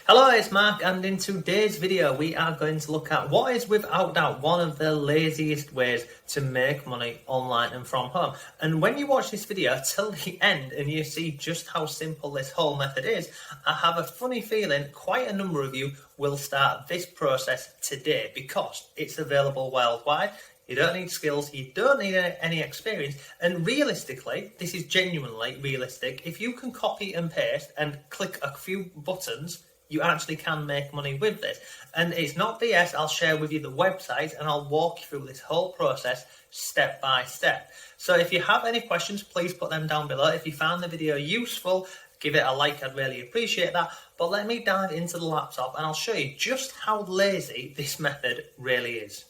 Hello, it's Mark, and in today's video we are going to look at what is without doubt one of the laziest ways to make money online and from home. And when you watch this video till the end and you see just how simple this whole method is, I have a funny feeling quite a number of you will start this process today because it's available worldwide. You don't need skills, you don't need any experience, and realistically, this is genuinely realistic. If you can copy and paste and click a few buttons, you actually can make money with this. And it's not BS, I'll share with you the website and I'll walk you through this whole process step by step. So if you have any questions, please put them down below. If you found the video useful, give it a like, I'd really appreciate that. But let me dive into the laptop and I'll show you just how lazy this method really is.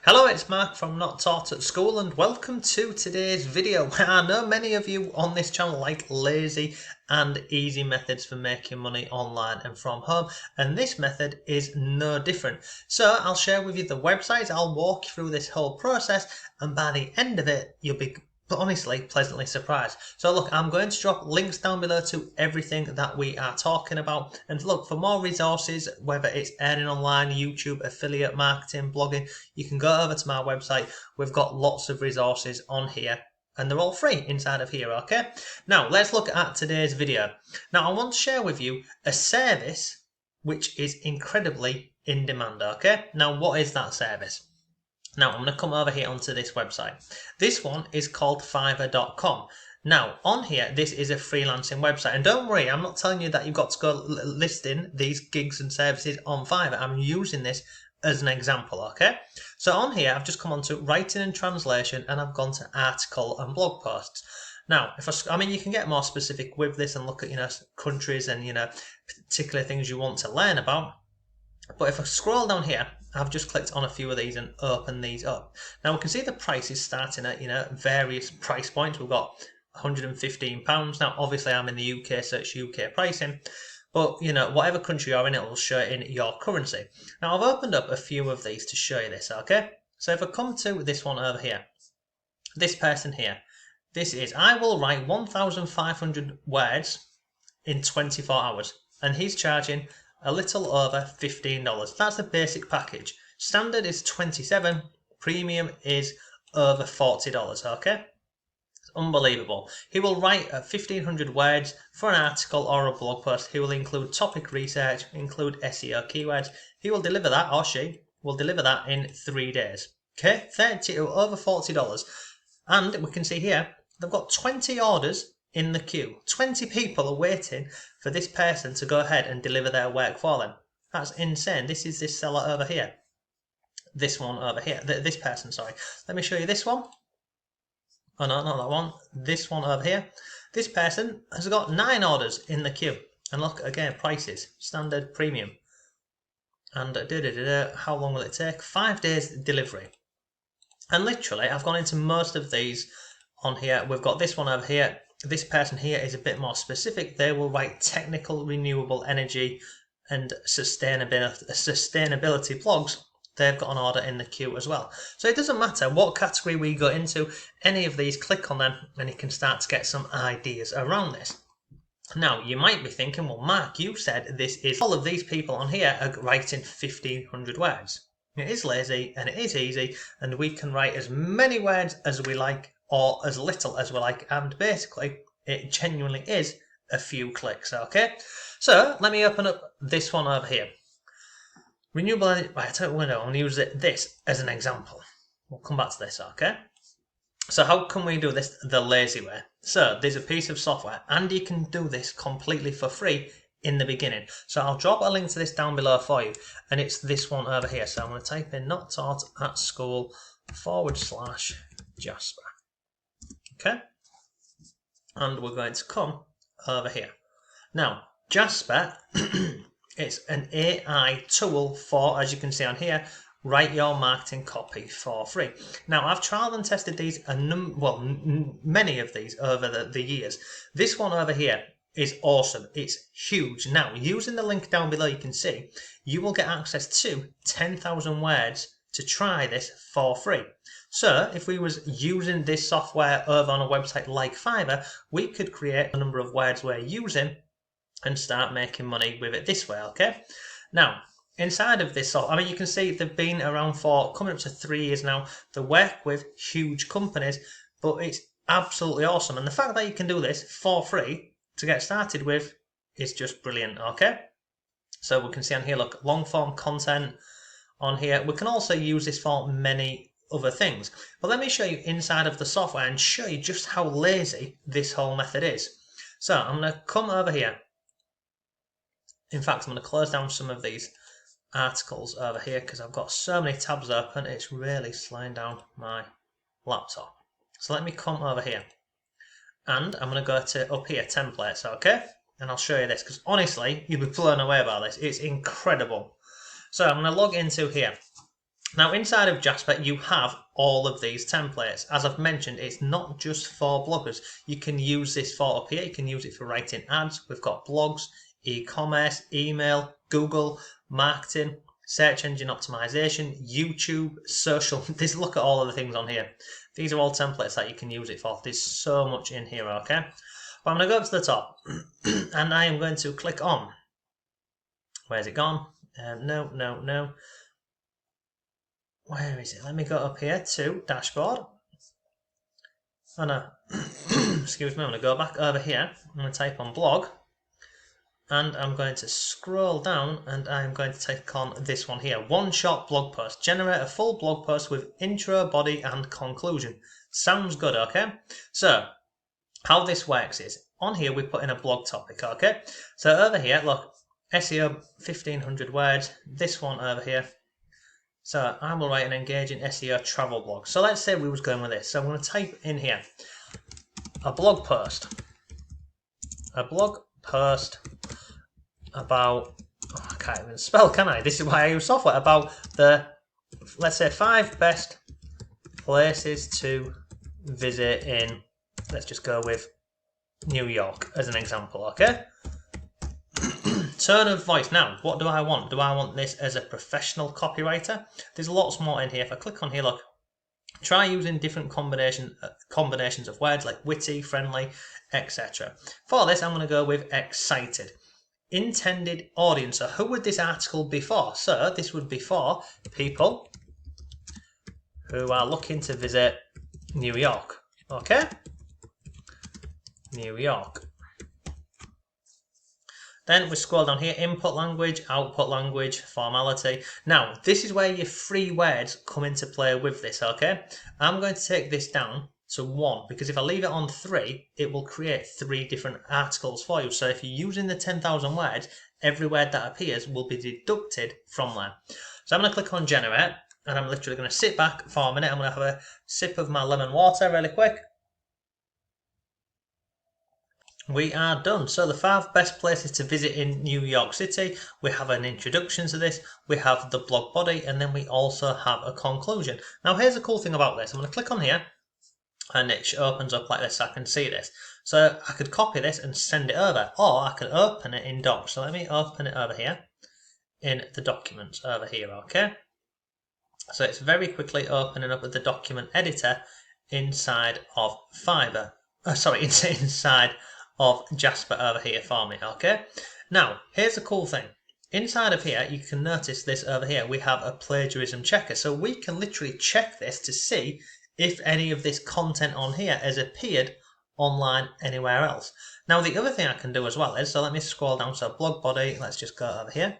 Hello, it's Mark from Not Taught at School and welcome to today's video. I know many of you on this channel like lazy and easy methods for making money online and from home, and this method is no different. So I'll share with you the website, I'll walk you through this whole process, and by the end of it you'll be honestly pleasantly surprised. So look, I'm going to drop links down below to everything that we are talking about, and look, for more resources, whether it's earning online, YouTube, affiliate marketing, blogging, you can go over to my website. We've got lots of resources on here and they're all free inside of here. Okay, now let's look at today's video. Now I want to share with you a service which is incredibly in demand. Okay, now what is that service? Now I'm going to come over here onto this website. This one is called Fiverr.com. Now on here, this is a freelancing website, and don't worry, I'm not telling you that you've got to go listing these gigs and services on Fiverr. I'm using this as an example. Okay, so on here I've just come on to writing and translation, and I've gone to article and blog posts. Now, I mean, you can get more specific with this and look at countries and particular things you want to learn about. But if I scroll down here, I've just clicked on a few of these and open these up. Now we can see the prices starting at various price points. We've got £115. Now obviously I'm in the UK, so it's UK pricing. But whatever country you're in, it will show it in your currency. Now I've opened up a few of these to show you this, okay? So if I come to this one over here, this person here, this is, I will write 1,500 words in 24 hours. And he's charging a little over $15. That's the basic package. Standard is $27, premium is over $40, okay? It's unbelievable. He will write 1,500 words for an article or a blog post. He will include topic research, include SEO keywords. He will deliver that, or she will deliver that in 3 days. Okay, over $40. And we can see here, they've got 20 orders in the queue. 20 people are waiting for this person to go ahead and deliver their work for them. That's insane. This is this seller over here. This one over here. This person, sorry. Let me show you this one. Oh no, not that one. This one over here. This person has got 9 orders in the queue. And look, again, prices. Standard, premium. And how long will it take? 5 days delivery. And literally, I've gone into most of these on here. We've got this one over here. This person here is a bit more specific. They will write technical renewable energy and sustainability blogs. They've got an order in the queue as well. So it doesn't matter what category we go into, any of these, click on them and you can start to get some ideas around this. Now you might be thinking, well Mark, you said this is, all of these people on here are writing 1,500 words. It is lazy and it is easy, and we can write as many words as we like or as little as we like, and basically it genuinely is a few clicks. Okay, so let me open up this one over here. Renewable energy. Right, I tell you what, I'm going to use this as an example. We'll come back to this. Okay, so how can we do this the lazy way? So there's a piece of software and you can do this completely for free in the beginning. So I'll drop a link to this down below for you, and it's this one over here. So I'm going to type in Not Taught at School /Jasper. Okay, and we're going to come over here. Now Jasper, it's an AI tool for, as you can see on here, write your marketing copy for free. Now I've trialed and tested these many of these over the years. This one over here is awesome. It's huge. Now using the link down below, you can see you will get access to 10,000 words to try this for free. So if we was using this software over on a website like Fiverr, we could create a number of words we're using and start making money with it this way, okay? Now, inside of this, I mean, you can see they've been around for coming up to 3 years now. They work with huge companies, but it's absolutely awesome. And the fact that you can do this for free to get started with is just brilliant, okay? So we can see on here, look, long form content on here. We can also use this for many other things. But let me show you inside of the software and show you just how lazy this whole method is. So I'm going to come over here. In fact, I'm going to close down some of these articles over here because I've got so many tabs open, it's really slowing down my laptop. So let me come over here and I'm going to go to up here, templates, okay? And I'll show you this because honestly, you'll be blown away by this. It's incredible. So I'm going to log into here. Now inside of Jasper, you have all of these templates. As I've mentioned, it's not just for bloggers. You can use this for up here. You can use it for writing ads. We've got blogs, e-commerce, email, Google, marketing, search engine optimization, YouTube, social. Look at all of the things on here. These are all templates that you can use it for. There's so much in here, okay? But I'm going to go up to the top and I am going to click on. Where's it gone? No. Where is it? Let me go up here to dashboard. Oh no, excuse me, I'm going to go back over here. I'm going to type on blog. And I'm going to scroll down and I'm going to take on this one here. One-shot blog post. Generate a full blog post with intro, body and conclusion. Sounds good, okay? So, how this works is, on here we put in a blog topic, okay? So over here, look, SEO 1500 words. This one over here. So I will write an engaging SEO travel blog. So let's say we was going with this. So I'm going to type in here, a blog post. A blog post about, oh, I can't even spell, can I? This is why I use software. About the, let's say, 5 best places to visit in, let's just go with New York as an example, okay? Tone of voice. Now, what do I want? Do I want this as a professional copywriter? There's lots more in here. If I click on here, look, try using different combinations of words like witty, friendly, etc. For this, I'm going to go with excited. Intended audience. So who would this article be for? So this would be for people who are looking to visit New York. Okay? New York. Then we scroll down here, input language, output language, formality. Now, this is where your free words come into play with this, okay? I'm going to take this down to 1, because if I leave it on 3, it will create 3 different articles for you. So if you're using the 10,000 words, every word that appears will be deducted from there. So I'm going to click on generate, and I'm literally going to sit back for a minute. I'm going to have a sip of my lemon water really quick. We are done. So the 5 best places to visit in New York City. We have an introduction to this. We have the blog body, and then we also have a conclusion. Now here's the cool thing about this. I'm going to click on here, and it opens up like this so I can see this. So I could copy this and send it over, or I could open it in Docs. So let me open it over here in the documents over here, okay? So it's very quickly opening up with the document editor inside of Fiverr. Inside of Jasper over here for me, okay? Now, here's the cool thing. Inside of here, you can notice this over here. We have a plagiarism checker. So we can literally check this to see if any of this content on here has appeared online anywhere else. Now, the other thing I can do as well is, so let me scroll down. So blog body, let's just go over here.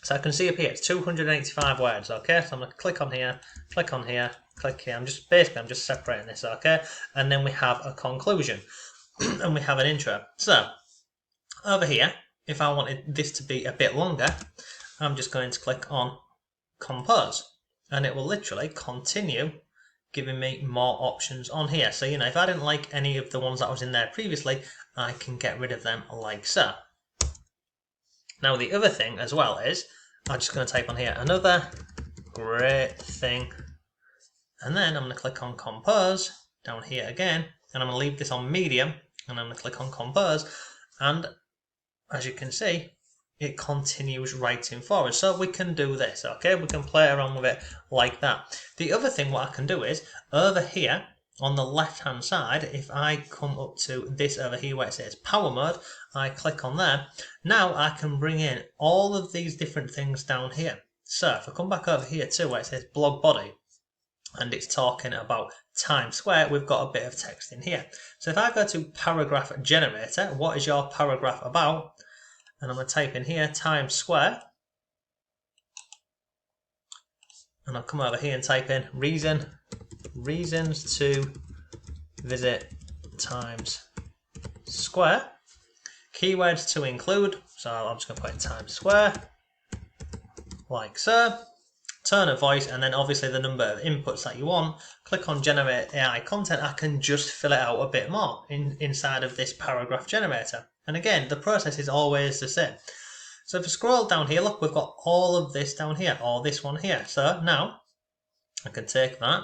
So I can see up here, it's 285 words, okay? So I'm going to click on here, click on here, click here. I'm just separating this, okay? And then we have a conclusion. And we have an intro. So over here, if I wanted this to be a bit longer, I'm just going to click on compose, and it will literally continue giving me more options on here. So, if I didn't like any of the ones that was in there previously, I can get rid of them like so. Now the other thing as well is, I'm just going to type on here, another great thing, and then I'm going to click on compose down here again, and I'm going to leave this on medium, and I'm going to click on compose, and as you can see, it continues writing forward. So we can do this, okay? We can play around with it like that. The other thing what I can do is, over here, on the left hand side, if I come up to this over here where it says power mode, I click on there. Now I can bring in all of these different things down here. So if I come back over here too where it says blog body, and it's talking about Times Square, we've got a bit of text in here. So if I go to paragraph generator, what is your paragraph about? And I'm going to type in here Times Square, and I'll come over here and type in reasons to visit Times Square, keywords to include, so I'm just going to put in Times Square like so, tone of voice, and then obviously the number of inputs that you want. Click on generate AI content. I can just fill it out a bit more inside of this paragraph generator, and again the process is always the same. So if I scroll down here, look, we've got all of this down here, or this one here. So now I can take that,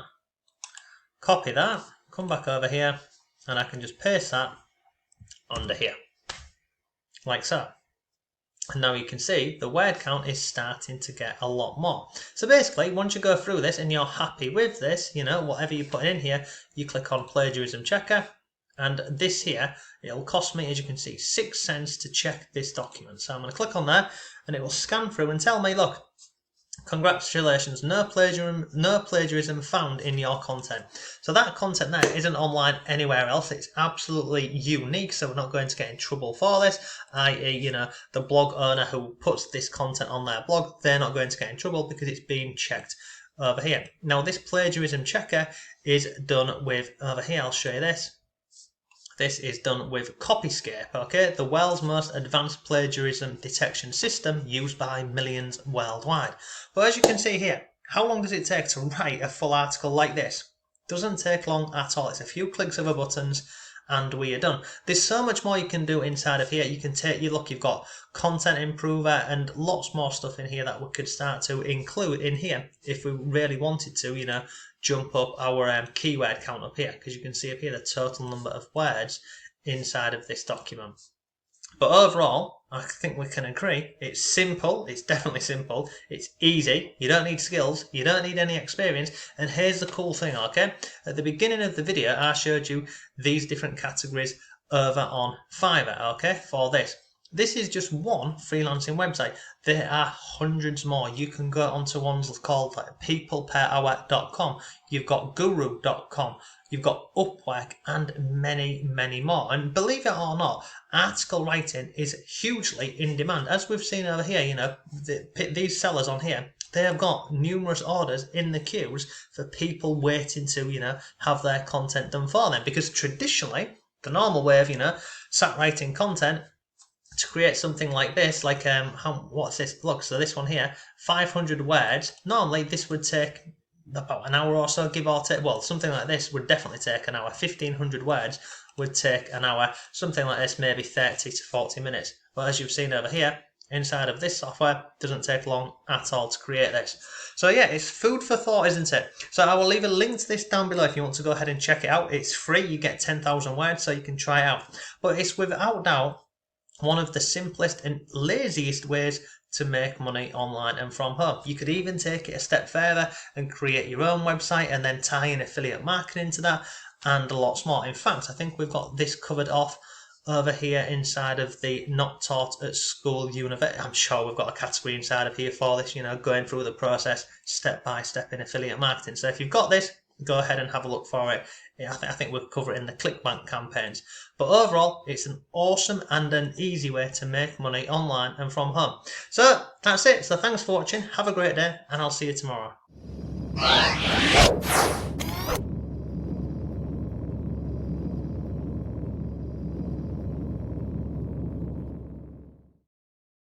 copy that, come back over here, and I can just paste that under here like so. And now you can see the word count is starting to get a lot more. So basically, once you go through this and you're happy with this, you know, whatever you put in here, you click on plagiarism checker. And this here, it'll cost me, as you can see, 6 cents to check this document. So I'm going to click on there and it will scan through and tell me, look, congratulations, no plagiarism found in your content. So that content there isn't online anywhere else. It's absolutely unique, so we're not going to get in trouble for this, i.e., you know, the blog owner who puts this content on their blog, they're not going to get in trouble because it's being checked over here. Now this plagiarism checker is done with, over here I'll show you this. This is done with Copyscape, okay? The world's most advanced plagiarism detection system used by millions worldwide. But as you can see here, how long does it take to write a full article like this? Doesn't take long at all. It's a few clicks of a buttons and we are done. There's so much more you can do inside of here. You can take, you look, you've got content improver and lots more stuff in here that we could start to include in here if we really wanted to, you know, jump up our keyword count up here, because you can see up here the total number of words inside of this document. But overall, I think we can agree it's simple, it's definitely simple, it's easy, you don't need skills, you don't need any experience, and here's the cool thing, okay? At the beginning of the video, I showed you these different categories over on Fiverr, okay, for this. This is just one freelancing website. There are hundreds more. You can go onto ones called like peopleperhour.com. You've got guru.com. You've got Upwork and many, many more. And believe it or not, article writing is hugely in demand. As we've seen over here, you know, these sellers on here, they have got numerous orders in the queues for people waiting to, you know, have their content done for them. Because traditionally, the normal way of, you know, sat writing content, to create something like this, like what's this? Look, so this one here, 500 words. Normally this would take about an hour or so, give or take. Well, something like this would definitely take an hour. 1500 words would take an hour. Something like this, maybe 30 to 40 minutes. But as you've seen over here, inside of this software, doesn't take long at all to create this. So yeah, it's food for thought, isn't it? So I will leave a link to this down below if you want to go ahead and check it out. It's free. You get 10,000 words, so you can try it out. But it's without doubt one of the simplest and laziest ways to make money online and from home. You could even take it a step further and create your own website and then tie in affiliate marketing to that and lots more. In fact, I think we've got this covered off over here inside of the not taught at school university. I'm sure we've got a category inside of here for this, you know, going through the process step by step in affiliate marketing. So if you've got this, go ahead and have a look for it. I think we'll cover it in the ClickBank campaigns. But overall, it's an awesome and an easy way to make money online and from home. So that's it. So thanks for watching. Have a great day, and I'll see you tomorrow.